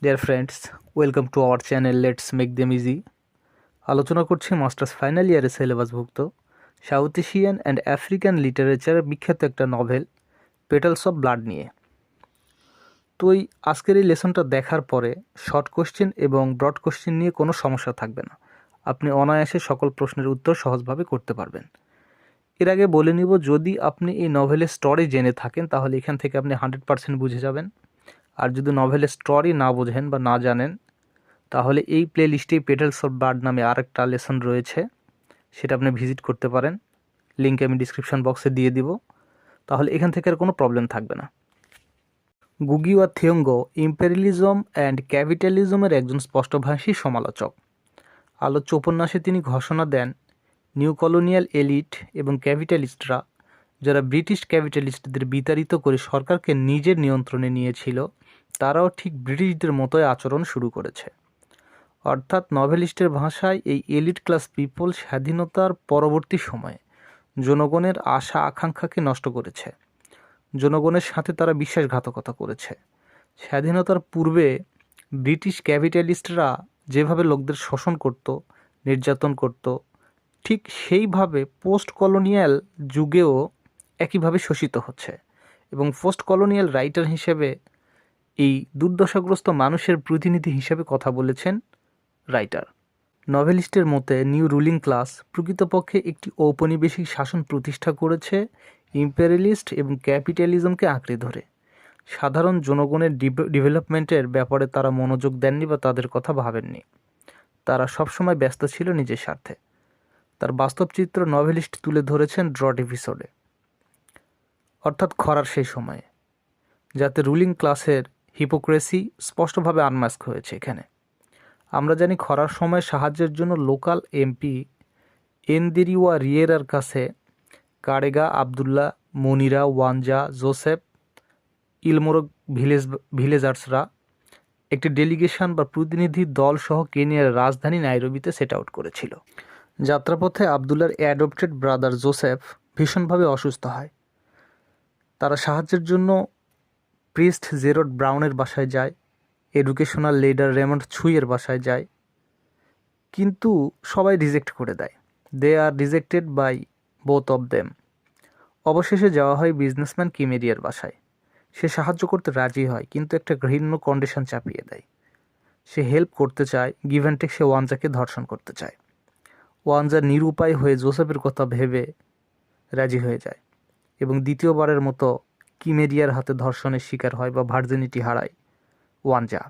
Dear friends, welcome to our channel let's make them easy. আলোচনা করছি masters final ইয়ারের সিলেবাসভুক্ত south Asian and African লিটারেচারের বিখ্যাত একটা novel petals of blood নিয়ে। তো এই আজকের এই লেসনটা দেখার পরে শর্ট কোশ্চেন এবং ব্রড কোশ্চেন নিয়ে কোনো সমস্যা থাকবে না। আপনি অনায়াসে সকল প্রশ্নের উত্তর সহজভাবে করতে পারবেন। এর আগে বলে নিব, যদি আপনি এই নভেলের স্টোরি জেনে থাকেন তাহলে এখান থেকে আপনি 100% বুঝে যাবেন। আর যদি নভেলের স্টোরি না বোঝেন বা না জানেন তাহলে এই প্লে লিস্টেই পেটালস অফ বার্ড নামে আরেকটা লেসন রয়েছে, সেটা আপনি ভিজিট করতে পারেন। লিঙ্ক আমি ডিসক্রিপশন বক্সে দিয়ে দিব, তাহলে এখান থেকে আর কোনো প্রবলেম থাকবে না। গুগি বা থিওঙ্গো ইম্পেরিয়ালিজম অ্যান্ড ক্যাপিটালিজমের একজন স্পষ্টভাষী সমালোচক। আলোচ্য উপন্যাসে তিনি ঘোষণা দেন, নিউ কলোনিয়াল এলিট এবং ক্যাপিটালিস্টরা, যারা ব্রিটিশ ক্যাপিটালিস্টদের বিতাড়িত করে সরকারকে নিজের নিয়ন্ত্রণে নিয়েছিল, তারাও ঠিক ব্রিটিশদের মতোই আচরণ শুরু করেছে। অর্থাৎ নভেলিস্টের ভাষায় এই এলিট ক্লাস পিপল স্বাধীনতার পরবর্তী সময়ে জনগণের আশা আকাঙ্ক্ষাকে নষ্ট করেছে। জনগণের সাথে তারা বিশ্বাসঘাতকতা করেছে। স্বাধীনতার পূর্বে ব্রিটিশ ক্যাপিটালিস্টরা যেভাবে লোকদের শোষণ করত, নির্যাতন করত, ঠিক সেইভাবে পোস্ট কলোনিয়াল যুগেও একইভাবে শোষিত হচ্ছে। এবং পোস্ট কলোনিয়াল রাইটার হিসেবে এই দুর্দশাগ্রস্ত মানুষের প্রতিনিধি হিসেবে কথা বলেছেন রাইটার। নভেলিস্টের মতে নিউ রুলিং ক্লাস প্রকৃতপক্ষে একটি ঔপনিবেশিক শাসন প্রতিষ্ঠা করেছে ইম্পেরিয়ালিস্ট এবং ক্যাপিটালিজমকে আঁকড়ে ধরে। সাধারণ জনগণের ডেভেলপমেন্টের ব্যাপারে তারা মনোযোগ দেননি বা তাদের কথা ভাবেননি। তারা সবসময় ব্যস্ত ছিল নিজের স্বার্থে। তার বাস্তব চিত্র নভেলিস্ট তুলে ধরেছেন ড্রট এপিসোডে, অর্থাৎ খরার সেই সময়ে, যাতে রুলিং ক্লাসের হিপোক্রেসি স্পষ্টভাবে আনমাস্ক হয়েছে এখানে। আমরা জানি খরার সময় সাহায্যের জন্য লোকাল এমপি এনদেরিওয়া রিয়েরার কাছে কারেগা, আবদুল্লাহ, মনিরা, ওয়ানজা, জোসেফ, ইলমোরগ ভিলেজার্সরা একটি ডেলিগেশন বা প্রতিনিধি দল সহ কেনিয়ার রাজধানী নাইরোবিতে সেট আউট করেছিল। যাত্রাপথে আবদুল্লার অ্যাডপ্টেড ব্রাদার জোসেফ ভীষণভাবে অসুস্থ হয়। তারা সাহায্যের জন্য প্রিস্ট জেরড ব্রাউনের বাসায় যায়, এডুকেশনাল লিডার রেমন্ড ছুইয়ের বাসায় যায়, কিন্তু সবাই রিজেক্ট করে দেয়। They are rejected by both of them. অবশেষে যাওয়া হয় বিজনেসম্যান কিমেরিয়ার বাসায়। সে সাহায্য করতে রাজি হয়, কিন্তু একটা ঘৃণ্য কন্ডিশন চাপিয়ে দেয়। সে হেল্প করতে চায়, গিভ অ্যান্ড টেক। সে ওয়ানজাকে ধর্ষণ করতে চায়। ওয়ানজা নিরুপায় হয়ে জোসেফের কথা ভেবে রাজি হয়ে যায় এবং দ্বিতীয়বারের মতো কিমেরিয়ার হাতে ধর্ষণের শিকার হয় বা ভার্জিনিটি হারায় ওয়ানজা।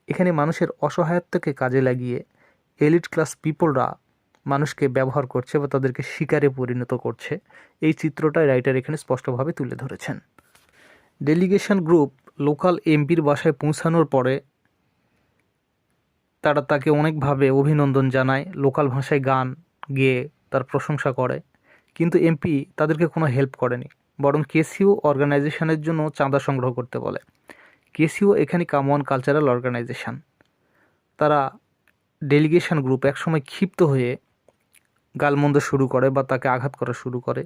এখানে মানুষের অসহায়ত্বকে কাজে লাগিয়ে এলিট ক্লাস পিপলরা মানুষকে ব্যবহার করছে বা তাদেরকে শিকারে পরিণত করছে, এই চিত্রটাই রাইটার এখানে স্পষ্টভাবে তুলে ধরেছেন। ডেলিগেশন গ্রুপ লোকাল এমপির বাসায় পৌঁছানোর পরে তারা তাকে অনেকভাবে অভিনন্দন জানায়, লোকাল ভাষায় গান গেয়ে তার প্রশংসা করে, কিন্তু এমপি তাদেরকে কোনো হেল্প করেনি, বরং কেসিও অর্গানাইজেশনের জন্য চাঁদা সংগ্রহ করতে বলে। কেসিও এখানে কামওয়ান কালচারাল অর্গানাইজেশন। তারা ডেলিগেশন গ্রুপ একসময় ক্ষিপ্ত হয়ে গালমন্দ শুরু করে বা তাকে আঘাত করা শুরু করে।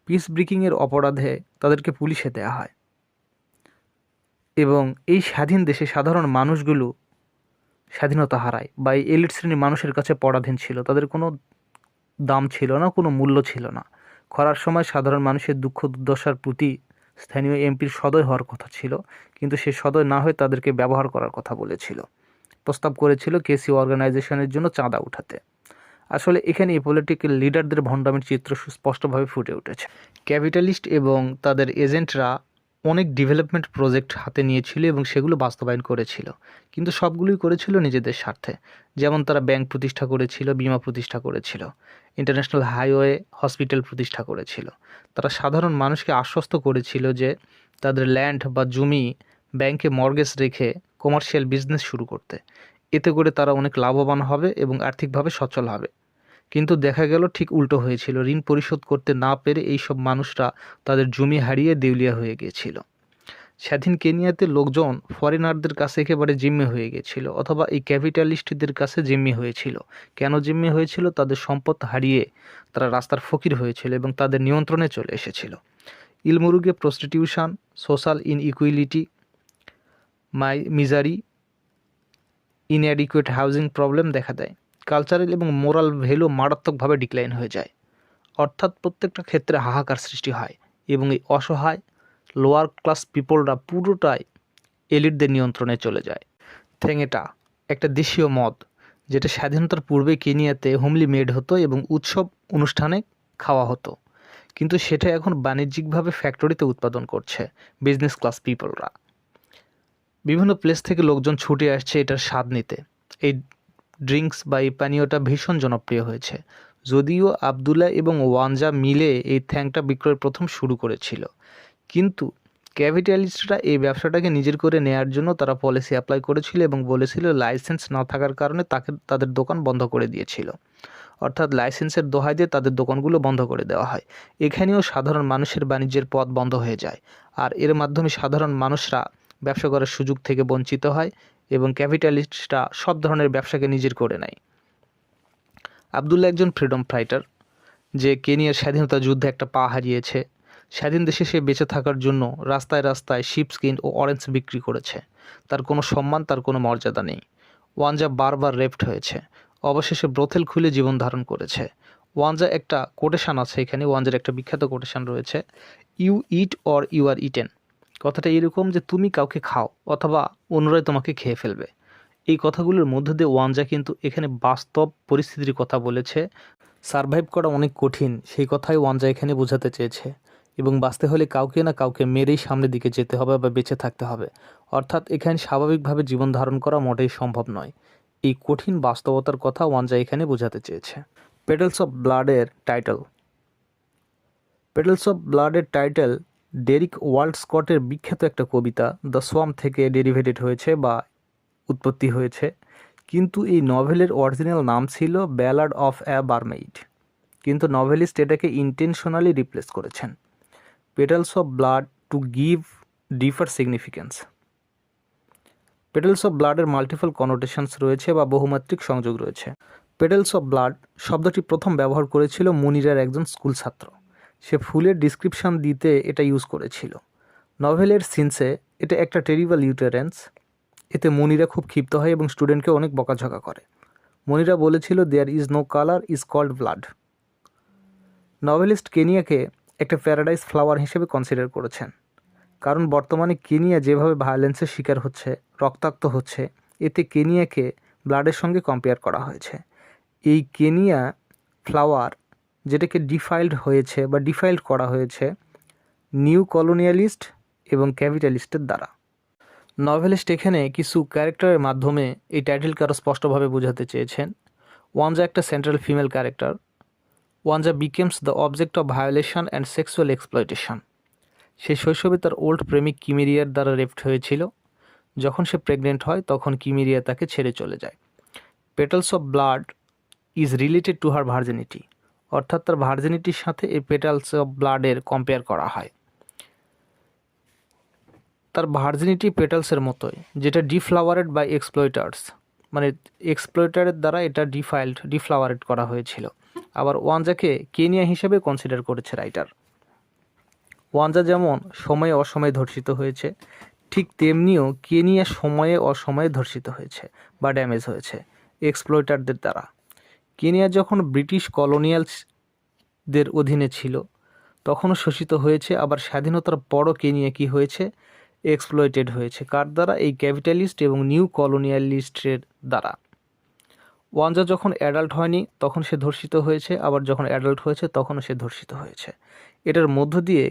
পিস ব্রেকিংয়ের অপরাধে তাদেরকে পুলিশে দেয়া হয় এবং এই স্বাধীন দেশে সাধারণ মানুষগুলো স্বাধীনতা হারায় বা এই এলিট শ্রেণীর মানুষের কাছে পরাধীন ছিল। তাদের কোনো দাম ছিল না, কোনো মূল্য ছিল না। খরার সময় সাধারণ মানুষের দুঃখ দুর্দশার প্রতি স্থানীয় এমপির সদয় হওয়ার কথা ছিল, কিন্তু সে সদয় না হয়ে তাদেরকে ব্যবহার করার কথা বলেছিল। প্রস্তাব করেছিল কেসি অর্গানাইজেশনের জন্য চাঁদা উঠাতে। আসলে এখানে এই পলিটিক্যাল লিডারদের ভণ্ডামির চিত্র সুস্পষ্টভাবে ফুটে উঠেছে। ক্যাপিটালিস্ট এবং তাদের এজেন্টরা অনেক ডেভেলপমেন্ট প্রজেক্ট হাতে নিয়েছিল এবং সেগুলো বাস্তবায়ন করেছিল, কিন্তু সবগুলোই করেছিল নিজেদের স্বার্থে। যেমন তারা ব্যাংক প্রতিষ্ঠা করেছিল, বিমা প্রতিষ্ঠা করেছিল, ইন্টারন্যাশনাল হাইওয়ে, হসপিটাল প্রতিষ্ঠা করেছিল। তারা সাধারণ মানুষকে আশ্বস্ত করেছিল যে তাদের ল্যান্ড বা জমি ব্যাংকে মর্গেজ রেখে কমার্শিয়াল বিজনেস শুরু করতে। এতে করে তারা অনেক লাভবান হবে এবং আর্থিকভাবে সচ্ছল হবে। কিন্তু দেখা গেল ঠিক উল্টো হয়েছিল। ঋণ পরিশোধ করতে না পেরে এইসব মানুষরা তাদের জমি হারিয়ে দেউলিয়া হয়ে গিয়েছিল। স্বাধীন কেনিয়াতে লোকজন ফরেনারদের কাছে একেবারে জিম্মি হয়ে গিয়েছিল, অথবা এই ক্যাপিটালিস্টদের কাছে জিম্মি হয়েছিল। কেন জিম্মি হয়েছিল? তাদের সম্পদ হারিয়ে তারা রাস্তার ফকির হয়েছিল এবং তাদের নিয়ন্ত্রণে চলে এসেছিল। ইলমুরুগে prostitution, social inequality, misery inadequate housing problem দেখা দেয়, কালচারাল এবং মোরাল ভ্যালু মারাত্মকভাবে ডিক্লাইন হয়ে যায়। অর্থাৎ প্রত্যেকটা ক্ষেত্রে হাহাকার সৃষ্টি হয় এবং এই অসহায় লোয়ার ক্লাস পিপলরা পুরোটাই এলিটদের নিয়ন্ত্রণে চলে যায়। থেঙেটা একটা দেশীয় মদ, যেটা স্বাধীনতার পূর্বে কেনিয়াতে হোমলি মেড হতো এবং উৎসব অনুষ্ঠানে খাওয়া হতো, কিন্তু সেটা এখন বাণিজ্যিকভাবে ফ্যাক্টরিতে উৎপাদন করছে বিজনেস ক্লাস পিপলরা। বিভিন্ন প্লেস থেকে লোকজন ছুটে আসছে এটার স্বাদ নিতে। এই ড্রিঙ্কস বা এই পানীয়টা ভীষণ জনপ্রিয় হয়েছে, যদিও আবদুল্লাহ এবং ওয়ানজা মিলে এই থ্যাংটা বিক্রয়ের প্রথম শুরু করেছিল, কিন্তু ক্যাপিটালিস্টরা এই ব্যবসাটাকে নিজের করে নেয়ার জন্য তারা পলিসি অ্যাপ্লাই করেছিল এবং বলেছিল লাইসেন্স না থাকার কারণে তাদের দোকান বন্ধ করে দিয়েছিল। অর্থাৎ লাইসেন্সের দোহাই দিয়ে তাদের দোকানগুলো বন্ধ করে দেওয়া হয়। এখানেও সাধারণ মানুষের বাণিজ্যের পথ বন্ধ হয়ে যায়, আর এর মাধ্যমে সাধারণ মানুষরা ব্যবসা করার সুযোগ থেকে বঞ্চিত হয় এবং ক্যাপিটালিস্টরা সব ধরনের ব্যবসাকে নিজের করে নেয়। আবদুল্লাহ একজন ফ্রিডম ফাইটার, যে কেনিয়ার স্বাধীনতা যুদ্ধে একটা পা হারিয়েছে। স্বাধীন দেশে সে বেঁচে থাকার জন্য রাস্তায় রাস্তায় শিপস্কিন ও অরেঞ্জ বিক্রি করেছে। তার কোনো সম্মান, তার কোনো মর্যাদা নেই। ওয়ানজা বারবার রেপড হয়েছে, অবশেষে ব্রথেল খুলে জীবন ধারণ করেছে। ওয়ানজা একটা কোটেশন আছে এখানে, ওয়ানজার একটা বিখ্যাত কোটেশন রয়েছে, you eat or you are eaten. কথাটা এরকম যে তুমি কাউকে খাও অথবা অন্যরাই তোমাকে খেয়ে ফেলবে। এই কথাগুলোর মধ্য দিয়ে ওয়ানজা কিন্তু এখানে বাস্তব পরিস্থিতির কথা বলেছে। সারভাইভ করা অনেক কঠিন, সেই কথাই ওয়ানজা এখানে বোঝাতে চেয়েছে, এবং বাঁচতে হলে কাউকে না কাউকে মেরেই সামনের দিকে যেতে হবে বা বেঁচে থাকতে হবে। অর্থাৎ এখানে স্বাভাবিকভাবে জীবন ধারণ করা মোটেই সম্ভব নয়। এই কঠিন বাস্তবতার কথা ওয়ানজা এখানে বোঝাতে চেয়েছে। পেটালস অফ ব্লাডের টাইটেল। পেটালস অফ ব্লাডের টাইটেল ডেরিক ওয়াল্ড স্কটের বিখ্যাত একটা কবিতা দ্য সোয়াম্প থেকে ডেরিভেটেড হয়েছে বা উৎপত্তি হয়েছে, কিন্তু এই নভেলের অরিজিনাল নাম ছিল ব্যালাড অফ অ্যা বারমেইড, কিন্তু নভেলিস্ট এটাকে ইন্টেনশনালি রিপ্লেস করেছেন petals of blood to give differ significance. Petals of ব্লাডের মাল্টিপল কনোটেশনস রয়েছে বা বহুমাত্রিক সংযোগ রয়েছে। পেটালস অফ ব্লাড শব্দটি প্রথম ব্যবহার করেছিল মুনিরার একজন স্কুল ছাত্র। সে ফুলের ডিসক্রিপশন দিতে এটা ইউজ করেছিল। নভেলের সিন্সে এটা একটা টেরিবল ইউটারেন্স। এতে মনিরা খুব ক্ষিপ্ত হয় এবং স্টুডেন্টকে অনেক বকাঝকা করে। মনিরা বলেছিল there is no colour is called blood. Novelist কেনিয়াকে একটা প্যারাডাইস ফ্লাওয়ার হিসেবে কনসিডার করেছেন, কারণ বর্তমানে কেনিয়া যেভাবে ভায়োলেন্সের শিকার হচ্ছে, রক্তাক্ত হচ্ছে, এতে কেনিয়াকে ব্লাডের সঙ্গে কম্পেয়ার করা হয়েছে। এই কেনিয়া ফ্লাওয়ার যেটাকে ডিফাইল্ড হয়েছে বা ডিফাইল্ড করা হয়েছে নিউ কলোনিয়ালিস্ট এবং ক্যাপিটালিস্টের দ্বারা। নভেলিস্ট এখানে কিছু ক্যারেক্টারের মাধ্যমে এই টাইটেলকে আরও স্পষ্টভাবে বোঝাতে চেয়েছেন। ওয়ানজা একটা central female character. Wanja becomes the object of violation and sexual exploitation. সে শৈশবে তার ওল্ড প্রেমিক কিমিরিয়ার দ্বারা রেপড হয়েছিল। যখন সে প্রেগনেন্ট হয় তখন কিমিরিয়া তাকে ছেড়ে চলে যায়। Petals of blood is related to her virginity, অর্থাৎ তার ভার্জিনিটির সাথে এই পেটালস অফ ব্লাডের কম্পেয়ার করা হয়। তার ভার্জিনিটি পেটালসের মতোই, যেটা ডিফ্লাওয়ারেড বাই এক্সপ্লয়টার্স, মানে এক্সপ্লয়টারের দ্বারা এটা ডিফ্লাওয়ারেড করা হয়েছিল। আবার ওয়ানজাকে কেনিয়া হিসেবে কনসিডার করেছে রাইটার। ওয়ানজা যেমন সময়ে অসময়ে ধর্ষিত হয়েছে, ঠিক তেমনিও কেনিয়া সময়ে অসময়ে ধর্ষিত হয়েছে বা ড্যামেজ হয়েছে এক্সপ্লয়টারদের দ্বারা। কেনিয়া যখন ব্রিটিশ কলোনিয়ালদের অধীনে ছিল তখনও শোষিত হয়েছে, আবার স্বাধীনতার পরও কেনিয়া কী হয়েছে, এক্সপ্লয়েটেড হয়েছে। কার দ্বারা? এই ক্যাপিটালিস্ট এবং নিউ কলোনিয়ালিস্টের দ্বারা। ওয়ানজা যখন অ্যাডাল্ট হয়নি তখন সে ধর্ষিত হয়েছে, আবার যখন অ্যাডাল্ট হয়েছে তখনও সে ধর্ষিত হয়েছে। এটার মধ্য দিয়ে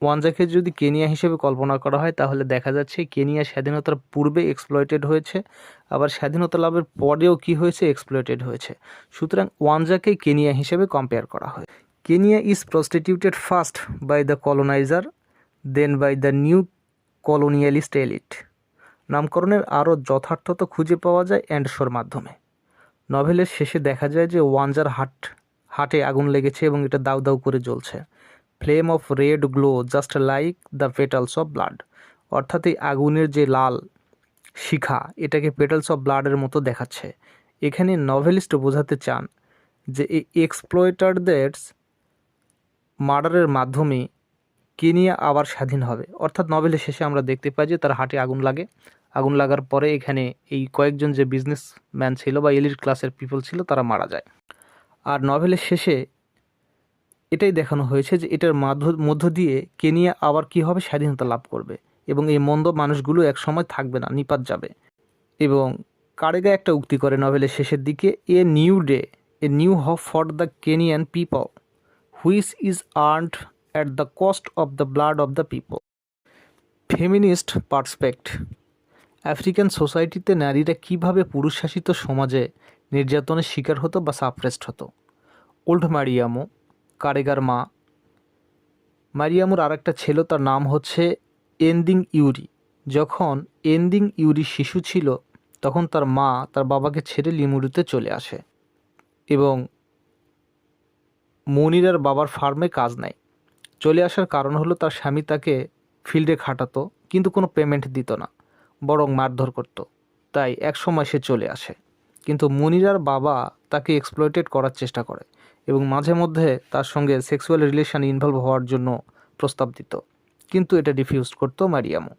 ওয়ানজাকে যদি কেনিয়া হিসেবে কল্পনা করা হয় তাহলে দেখা যাচ্ছে কেনিয়া স্বাধীনতার পূর্বে এক্সপ্লয়েটেড হয়েছে, আবার স্বাধীনতা লাভের পরেও কি হয়েছে, এক্সপ্লয়েটেড হয়েছে। সুতরাং ওয়ানজাকে কেনিয়া হিসেবে কম্পেয়ার করা হয়। Kenya is prostituted first by the coloniser, then by the new colonialist elite. নামকরণের আরও যথার্থতা খুঁজে পাওয়া যায় অ্যান্ডশোর মাধ্যমে। নভেলের শেষে দেখা যায় যে ওয়ানজার হাটে আগুন লেগেছে এবং এটা দাউ দাউ করে জ্বলছে। Flame of red glow just like the petals of blood, অর্থাৎ এই আগুনের যে লাল শিখা এটাকে পেটালস অফ ব্লাডের মতো দেখাচ্ছে। এখানে নভেলিস্ট বোঝাতে চান যে এই এক্সপ্লয়েটারদের মার্ডারের মাধ্যমে কেনিয়া আবার স্বাধীন হবে। অর্থাৎ নভেলের শেষে আমরা দেখতে পাই যে তার হাটে আগুন লাগে আগুন লাগার পরে এখানে এই কয়েকজন যে বিজনেসম্যান ছিল বা এলিট ক্লাসের পিপল ছিল তারা মারা যায়। আর নভেলের শেষে এটাই দেখানো হয়েছে যে এটার মধ্য দিয়ে কেনিয়া আবার কীভাবে স্বাধীনতা লাভ করবে এবং এই মন্দ মানুষগুলো একসময় থাকবে না, নিপাত যাবে। এবং কারেগা একটা উক্তি করে নভেলের শেষের দিকে, a new day, a new hope for the Kenyan people which is earned at the cost of the blood of the people. Feminist perspective. African সোসাইটিতে নারীরা কীভাবে পুরুষশাসিত সমাজে নির্যাতনের শিকার হতো বা সাপ্রেসড হতো। ওল্ড মারিয়ামো, কারেগার মা। মারিয়ামোর আর একটা ছেলে, তার নাম হচ্ছে এন্দিং ইউরি। যখন এন্দিং ইউরি শিশু ছিল তখন তার মা তার বাবাকে ছেড়ে লিমুরুতে চলে আসে এবং মনিরার বাবার ফার্মে কাজ নেয়। চলে আসার কারণ হলো তার স্বামী তাকে ফিল্ডে খাটাতো কিন্তু কোনো পেমেন্ট দিত না, বরং মারধর করত। তাই এক সময় সে চলে আসে, কিন্তু মনিরার বাবা তাকে এক্সপ্লয়েটেড করার চেষ্টা করে এবং মাঝে মধ্যে তার সঙ্গে সেক্সুয়াল রিলেশন ইনভলভ হওয়ার জন্য প্রস্তাব দিত, কিন্তু এটা রিফিউজ করতো মারিয়ামো।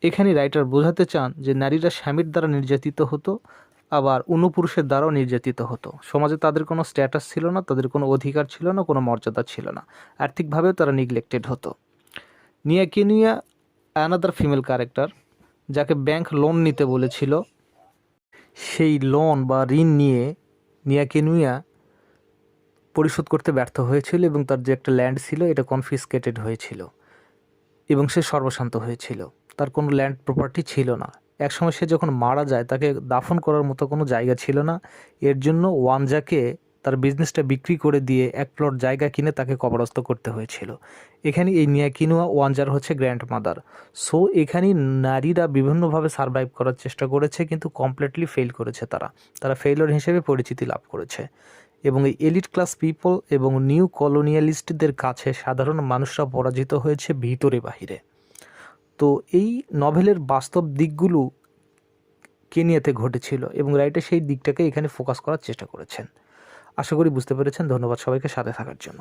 এখানে রাইটার বোঝাতে চান যে নারীরা স্বামীর দ্বারা নির্যাতিত হতো, আবার অন্য পুরুষের দ্বারাও নির্যাতিত হতো। সমাজে তাদের কোনো স্ট্যাটাস ছিল না, তাদের কোনো অধিকার ছিল না, কোনো মর্যাদা ছিল না। আর্থিকভাবেও তারা নিগলেক্টেড হতো। নিয়া অ্যানাদার ফিমেল ক্যারেক্টার, যাকে ব্যাংক লোন নিতে বলেছিল, সেই লোন বা ঋণ নিয়ে নিয়া পরিশোধ করতে ব্যর্থ হয়েছিল এবং তার যে একটা ল্যান্ড ছিল এটা কনফিসকেটেড হয়েছিল এবং সে সর্বশান্ত হয়েছিল। তার কোনো ল্যান্ড প্রপার্টি ছিল না। একসময় সে যখন মারা যায় তাকে দাফন করার মতো কোনো জায়গা ছিল না। এর জন্য ওয়ানজাকে তার বিজনেসটা বিক্রি করে দিয়ে এক প্লট জায়গা কিনে তাকে কবরস্থ করতে হয়েছিল। এখানে এই নিয়াকিনুয়া ওয়ানজার হচ্ছে গ্র্যান্ড মাদার। সো এখানে নারীরা বিভিন্নভাবে সারভাইভ করার চেষ্টা করেছে কিন্তু কমপ্লিটলি ফেল করেছে। তারা ফেইলর হিসেবে পরিচিতি লাভ করেছে এবং এই এলিট ক্লাস পিপল এবং নিউ কলোনিয়ালিস্টদের কাছে সাধারণ মানুষরা পরাজিত হয়েছে ভিতরে বাহিরে। তো এই নভেলের বাস্তব দিকগুলো কেনিয়াতে ঘটেছিল এবং রাইটার সেই দিকটাকে এখানে ফোকাস করার চেষ্টা করেছেন। আশা করি বুঝতে পেরেছেন। ধন্যবাদ সবাইকে সাথে থাকার জন্য।